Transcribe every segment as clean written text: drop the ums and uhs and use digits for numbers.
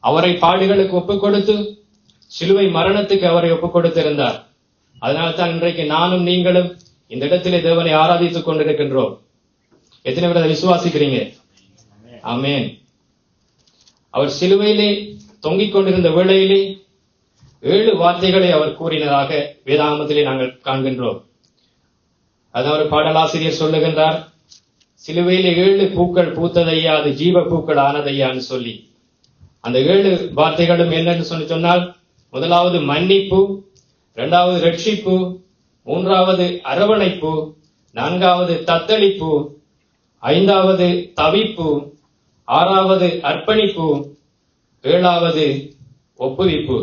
அவரை பாடுகளுக்கு ஒப்புக் கொடுத்து சிலுவை மரணத்துக்கு அவரை ஒப்புக் கொடுத்திருந்தார். அதனால்தான் இன்றைக்கு நானும் நீங்களும் இந்த இடத்திலே தேவனை ஆராதித்துக் கொண்டிருக்கின்றோம். எத்தனை பேர் அதை விசுவாசிக்கிறீங்க? ஆமென். அவர் சிலுவையிலே தொங்கிக் கொண்டிருந்த வேளையிலே 7 வார்த்தைகளை அவர் கூறினதாக வேதாகமத்திலே நாங்கள் காண்கின்றோம். அதான் ஒரு பாடலாசிரியர் சொல்லுகின்றார், சிலுவையிலே 7 பூக்கள் பூத்ததையா, அது ஜீவ பூக்கள் ஆனதையான்னு சொல்லி. அந்த 7 வார்த்தைகளும் என்னன்னு சொன்னால், முதலாவது மன்னிப்பு, 2வது ரட்சிப்பு, 3வது அரவணைப்பு, 4வது தத்தளிப்பு, 5வது தவிப்பு, 6வது அர்ப்பணிப்பு, 7வது ஒப்புவிப்பு.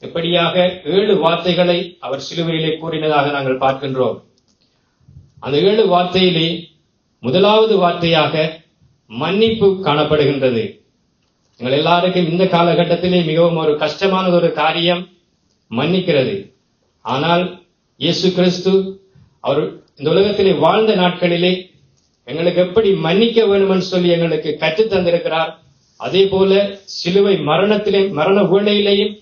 இப்படியாக 7 வார்த்தைகளை அவர் சிலுவையிலே கூறினதாக நாங்கள் பார்க்கின்றோம். அந்த 7 வார்த்தையிலே முதலாவது வார்த்தையாக மன்னிப்பு காணப்படுகின்றது. எங்கள் எல்லாருக்கும் இந்த காலகட்டத்திலே மிகவும் ஒரு கஷ்டமானது ஒரு காரியம் மன்னிக்கிறது. ஆனால் இயேசு கிறிஸ்து அவர் இந்த உலகத்திலே வாழ்ந்த நாட்களிலே எங்களுக்கு எப்படி மன்னிக்க வேண்டும்னு சொல்லி எங்களுக்கு கற்றுத் தந்திருக்கிறார். அதே போல சிலுவை மரண வேளையிலேயும்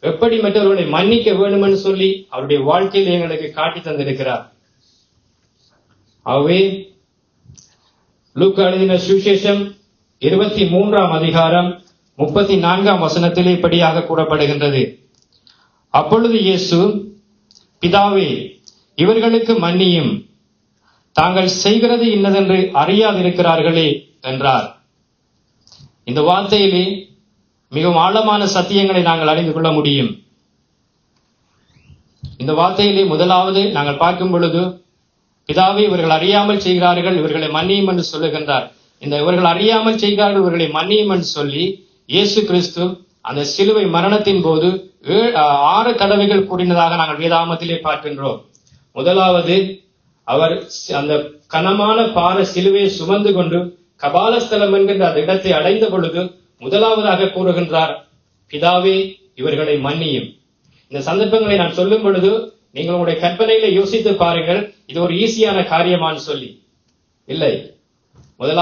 எப்படி மற்றவர்களை மன்னிக்க வேண்டும்னு சொல்லி அவருடைய வாழ்க்கையில் எங்களுக்கு காட்டி தந்திருக்கிறார். ஆகவே லூக்கா எழுதின சுவிசேஷம் 23ஆம் அதிகாரம் 34ஆம் வசனத்திலே இப்படியாக கூறப்படுகின்றது, அப்பொழுது இயேசு, பிதாவே, இவர்களுக்கு மன்னியும், தாங்கள் செய்கிறது இன்னதென்று அறியாதிருக்கிறார்களே என்றார். இந்த வார்த்தையிலே மிகவும் ஆழமான சத்தியங்களை நாங்கள் அறிந்து கொள்ள முடியும். இந்த வார்த்தையிலே முதலாவது நாங்கள் பார்க்கும் பொழுது, பிதாவே, இவர்கள் அறியாமல் செய்கிறார்கள், இவர்களை மன்னியும் என்று சொல்லுகின்றார். இந்த இவர்கள் அறியாமல் செய்கிறார்கள், இவர்களை மன்னியும் என்று சொல்லி இயேசு கிறிஸ்து அந்த சிலுவை மரணத்தின் போது 6 தடவைகள் கூறினதாக நாங்கள் வேதாகமத்திலே பார்க்கின்றோம். முதலாவது, அவர் அந்த கனமான பார சிலுவையை சுமந்து கொண்டு கபாலஸ்தலம் என்கின்ற அந்த இடத்தை அடைந்த பொழுது முதலாவதாக கூறுகின்றார், பிதாவே, இவர்களை மன்னியும். இந்த சந்தர்ப்பங்களை நான் சொல்லும் பொழுது நீங்கள் உங்களுடைய கற்பனையில யோசித்து பாருங்கள், இது ஒரு ஈஸியான காரியமான்னு சொல்லி. இல்லை, முதலாவது